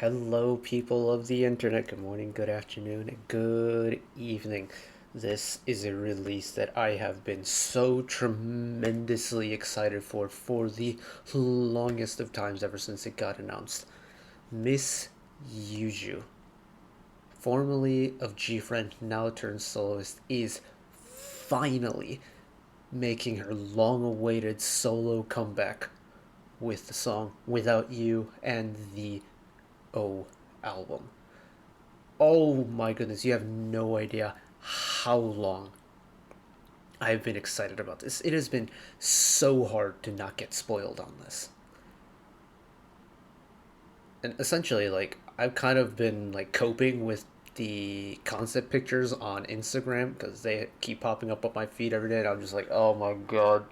Hello, people of the internet. Good morning, good afternoon, good evening. This is a release that I have been so tremendously excited for the longest of times ever since it got announced. Miss Yuju, formerly of G-Friend, now turned soloist, is finally making her long-awaited solo comeback with the song Without You and the O album. Oh my goodness, you have no idea how long I've been excited about this. It has been so hard to not get spoiled on this. And essentially, I've kind of been coping with the concept pictures on Instagram because they keep popping up on my feed every day, and I'm just like, oh my god.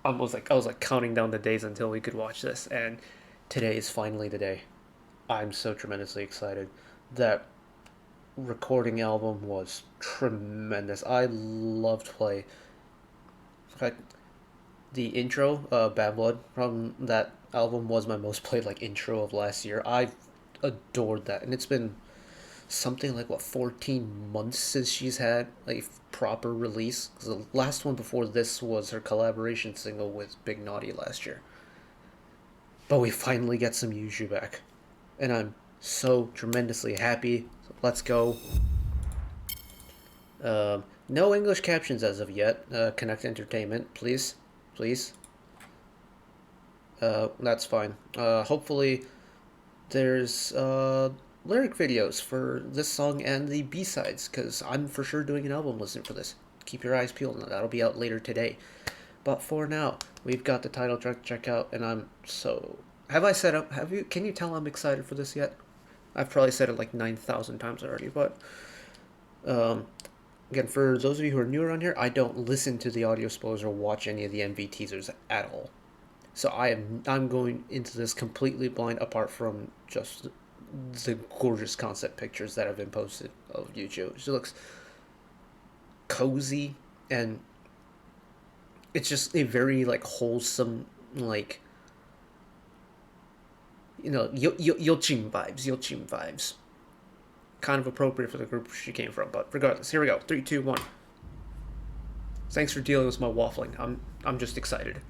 I was counting down the days until we could watch this, and today is finally the day. I'm so tremendously excited. That recording album was tremendous. I loved play. In fact, the intro, Bad Blood, from that album was my most played intro of last year. I adored that, and it's been something like what 14 months since she's had a proper release. Because the last one before this was her collaboration single with Big Naughty last year. But we finally get some Yuju back, and I'm so tremendously happy. So let's go. No English captions as of yet. Connect Entertainment, please, please. That's fine. Hopefully, there's lyric videos for this song and the B-sides, because I'm for sure doing an album listen for this. Keep your eyes peeled, and that'll be out later today. But for now, we've got the title track to check out, and I'm so... Have I said up? Have you? Can you tell I'm excited for this yet? I've probably said it like 9,000 times already, but again, for those of you who are new around here, I don't listen to the audio spoilers or watch any of the MV teasers at all. So I'm going into this completely blind, apart from just the gorgeous concept pictures that have been posted of Yuju. She looks cozy, and it's just a very wholesome, Yolchim vibes. Kind of appropriate for the group she came from, but regardless, here we go. 3, 2, 1. Thanks for dealing with my waffling. I'm just excited.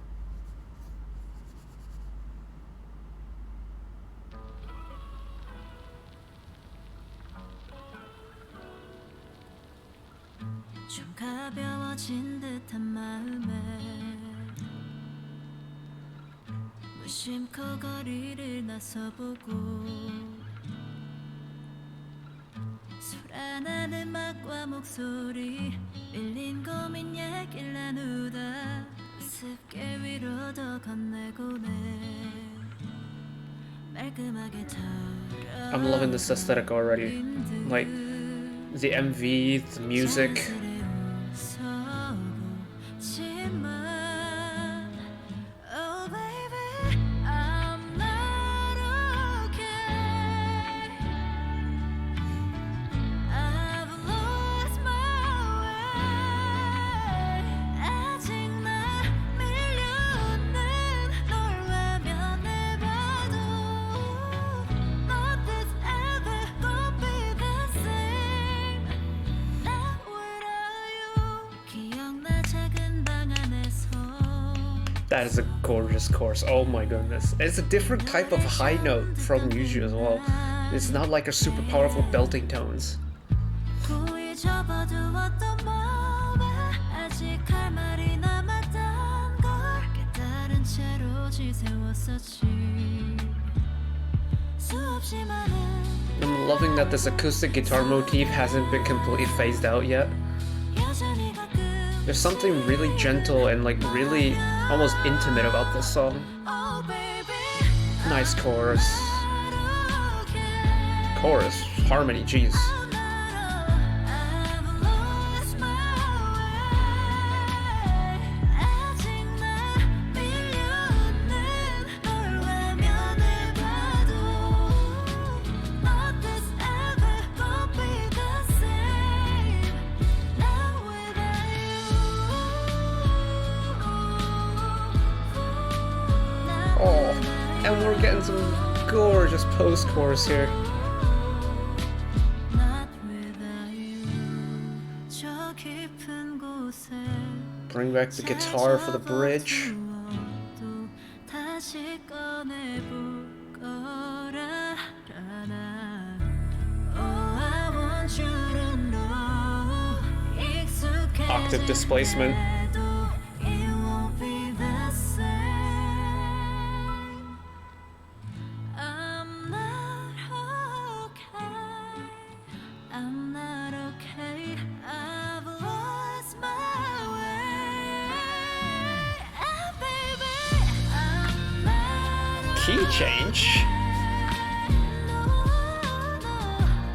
좀 가벼워진 듯한 마음에 무심코 거리를 나서보고 소란한 음악과 목소리 밀린 고민 얘길 나누다 우습게 위로 더 건네고네 말끔하게 털어 I'm loving this aesthetic already. Like, the MV, the music. That is a gorgeous chorus. Oh my goodness. It's a different type of high note from Yuju as well. It's not like her super powerful belting tones. I'm loving that this acoustic guitar motif hasn't been completely phased out yet. There's something really gentle and really almost intimate about this song. Nice chorus. Harmony, jeez. And we're getting some gorgeous post-chorus here. Not without you. 저 깊은 곳에 Bring back the guitar for the bridge. 찾아봐두어도 다시 꺼내볼 거라 나. Oh, I want you to know. Octave displacement. 익숙해져도 it won't be the same. I'm not okay. I'm not okay. I've lost my way. And baby, I'm not Key change. no, no.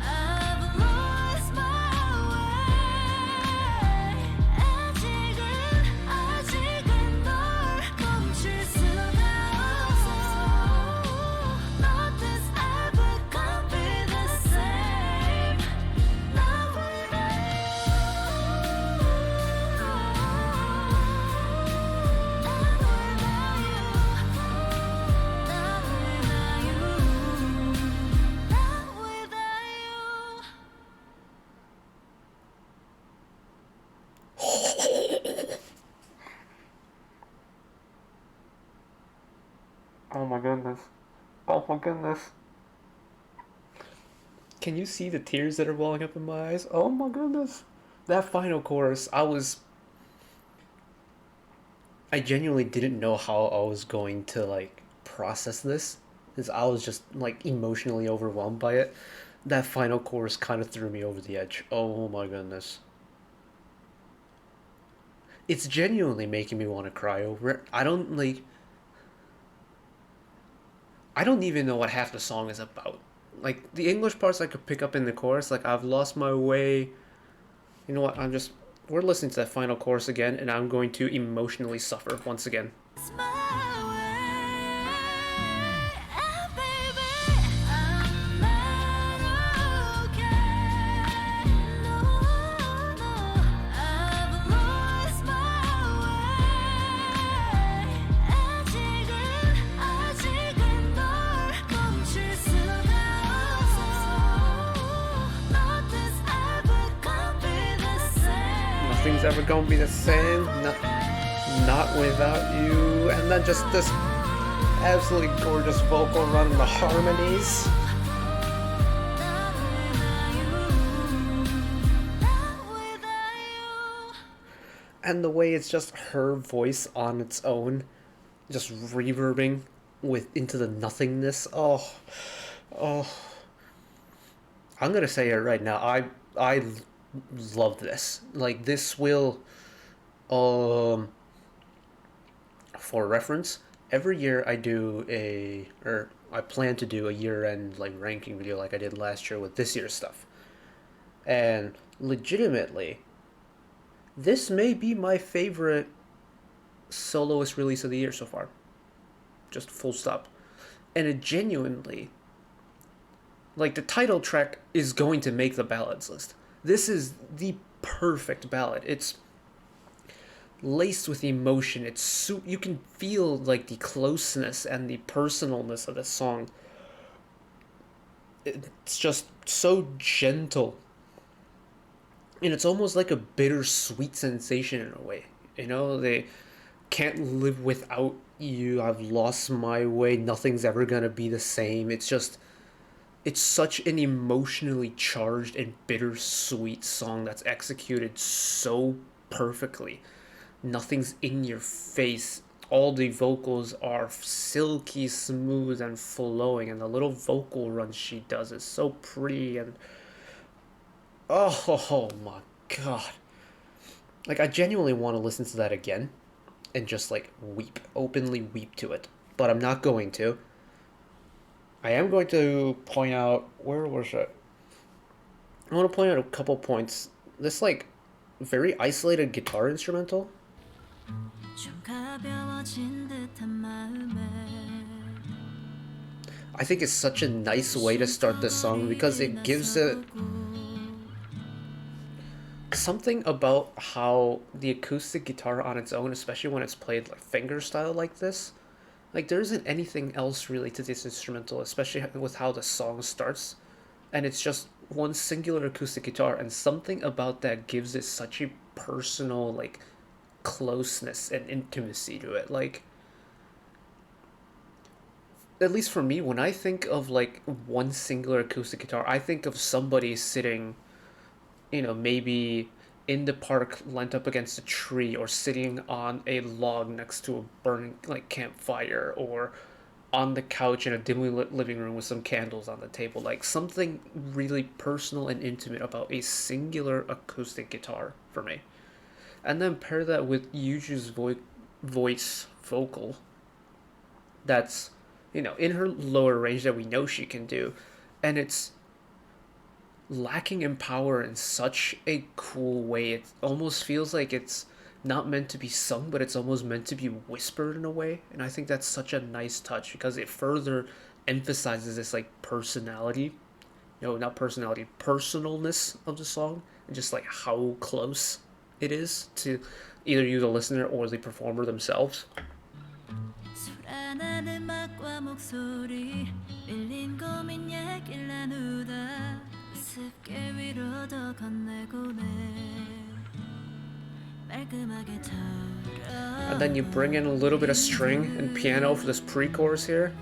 I've lost my way. 아직은 널 멈출 수가 없어. Nothing's ever gonna be the same. Not without you. Not without you. Not without you. Not without you. Oh my goodness. Oh my goodness. Can you see the tears that are welling up in my eyes? Oh my goodness. That final chorus, I genuinely didn't know how I was going to like process this, because I was just like emotionally overwhelmed by it. That final chorus kind of threw me over the edge. Oh my goodness. It's genuinely making me want to cry over it. I don't even know what half the song is about. Like the English parts I could pick up in the chorus, like I've lost my way. You know what? We're listening to that final chorus again, and I'm going to emotionally suffer once again. My way, and baby, I'm not okay. No, no, I've lost my way. 아직은 널 멈출 수가 없어. Nothing's ever gonna be the same. Nothing's ever gonna be the same. Not without you. And then just this absolutely gorgeous vocal run in the harmonies. And the way it's just her voice on its own, just reverbing into the nothingness. Oh. I'm gonna say it right now. I love this. Like this will, for reference, every year I plan to do a year-end like ranking video like I did last year with this year's stuff. And legitimately, this may be my favorite soloist release of the year so far. Just full stop. And it genuinely, like the title track is going to make the ballads list. This is the perfect ballad. It's laced with emotion. You can feel like the closeness and the personalness of the song. It's just so gentle. And it's almost like a bittersweet sensation in a way. You know, they can't live without you. I've lost my way. Nothing's ever gonna be the same. It's such an emotionally charged and bittersweet song that's executed so perfectly. Nothing's in your face. All the vocals are silky smooth and flowing, and the little vocal run she does is so pretty. And oh my god, like I genuinely want to listen to that again and just like openly weep to it, but I'm not going to. I am going to point out, where was it? I want to point out a couple points. This like very isolated guitar instrumental, 좀 가벼워진 듯한 마음에 I think it's such a nice way to start this song because it gives it something about how the acoustic guitar on its own, especially when it's played like finger style like this, Like there isn't anything else really to this instrumental, especially with how the song starts, and it's just one singular acoustic guitar, and something about that gives it such a personal like closeness and intimacy to it. Like at least for me, when I think of like one singular acoustic guitar, I think of somebody sitting, maybe in the park, leant up against a tree, or sitting on a log next to a burning like campfire, or on the couch in a dimly lit living room with some candles on the table. Like something really personal and intimate about a singular acoustic guitar for me. And then pair that with Yuju's voice vocal that's, in her lower range that we know she can do. And it's lacking in power in such a cool way. It almost feels like it's not meant to be sung, but it's almost meant to be whispered in a way. And I think that's such a nice touch because it further emphasizes this like personality, not personality, personalness of the song, and just like how close it is to either you, the listener, or the performer themselves. 술안한 음악과 목소리 밀린 고민 얘길 나누다 습게 위로 더 건네고네 말끔하게 And then you bring in a little bit of string and piano for this pre-chorus here.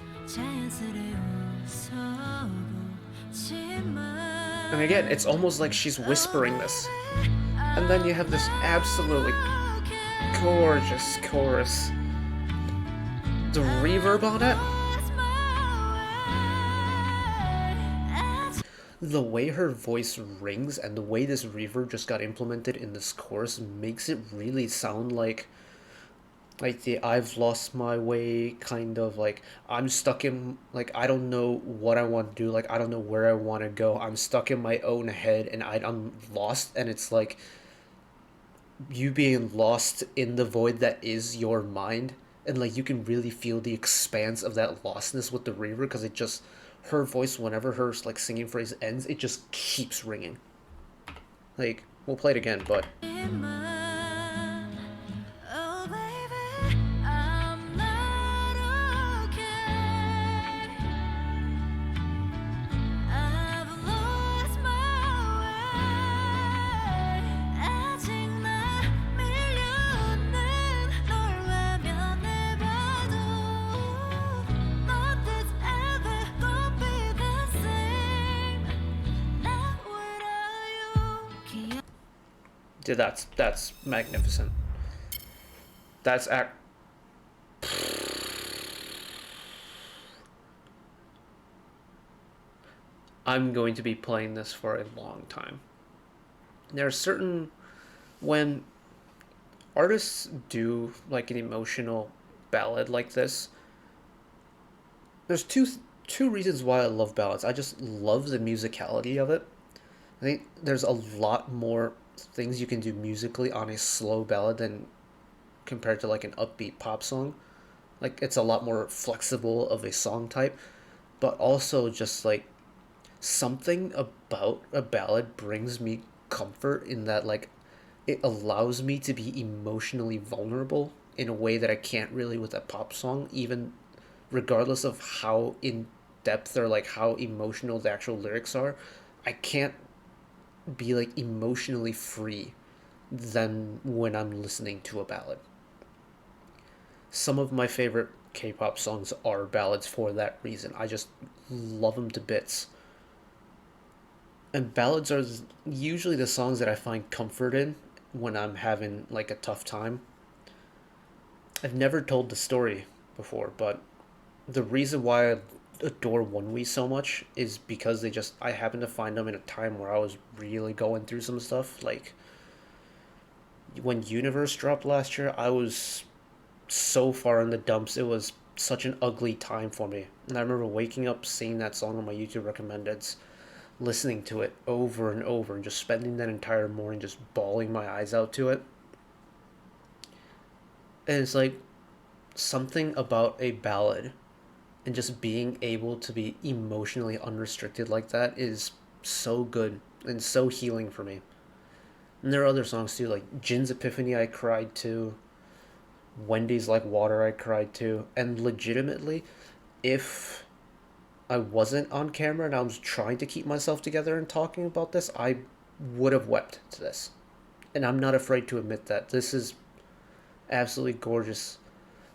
And again, it's almost like she's whispering this. And then you have this absolutely gorgeous chorus. The reverb on it. The way her voice rings and the way this reverb just got implemented in this chorus makes it really sound like the I've lost my way kind of like I'm stuck in like I don't know what I want to do, like I don't know where I want to go, I'm stuck in my own head and I'm lost, and it's like you being lost in the void that is your mind, and like you can really feel the expanse of that lostness with the reverb because it just her voice whenever her like singing phrase ends, it just keeps ringing. Like we'll play it again, but dude, that's magnificent. That's act. I'm going to be playing this for a long time. There are certain when artists do like an emotional ballad like this. There's two reasons why I love ballads. I just love the musicality of it. I think there's a lot more things you can do musically on a slow ballad than compared to like an upbeat pop song. Like it's a lot more flexible of a song type, but also just like something about a ballad brings me comfort in that like it allows me to be emotionally vulnerable in a way that I can't really with a pop song, even regardless of how in depth or like how emotional the actual lyrics are. I can't be like emotionally free than when I'm listening to a ballad. Some of my favorite K-pop songs are ballads for that reason. I just love them to bits. And ballads are usually the songs that I find comfort in when I'm having like a tough time. I've never told the story before, but the reason why I adore One We so much is because I happened to find them in a time where I was really going through some stuff. Like when Universe dropped last year, I was so far in the dumps. It was such an ugly time for me. And I remember waking up, seeing that song on my YouTube recommendeds, listening to it over and over, and just spending that entire morning just bawling my eyes out to it. And it's like something about a ballad and just being able to be emotionally unrestricted like that is so good and so healing for me. And there are other songs too, like Jin's Epiphany I cried to, Wendy's Like Water I cried to. And legitimately, if I wasn't on camera and I was trying to keep myself together and talking about this, I would have wept to this. And I'm not afraid to admit that. This is absolutely gorgeous.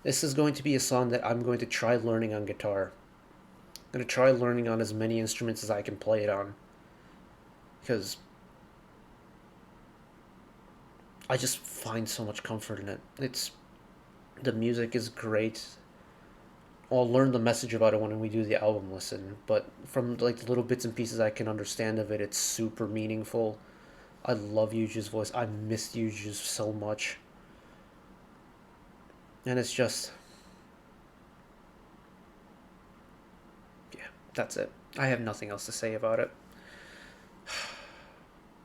This is going to be a song that I'm going to try learning on guitar. I'm going to try learning on as many instruments as I can play it on. Because I just find so much comfort in it. The music is great. I'll learn the message about it when we do the album listen, but from like the little bits and pieces I can understand of it, it's super meaningful. I love Yuju's voice. I miss Yuju so much. And it's just, yeah, that's it. I have nothing else to say about it.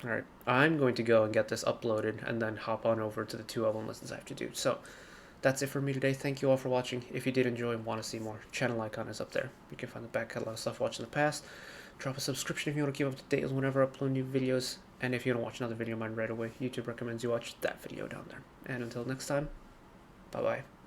Alright, I'm going to go and get this uploaded and then hop on over to the 2 album listens I have to do. So, that's it for me today. Thank you all for watching. If you did enjoy and want to see more, channel icon is up there. You can find the back catalog stuff watched in the past. Drop a subscription if you want to keep up to date with whenever I upload new videos. And if you want to watch another video of mine right away, YouTube recommends you watch that video down there. And until next time, bye bye.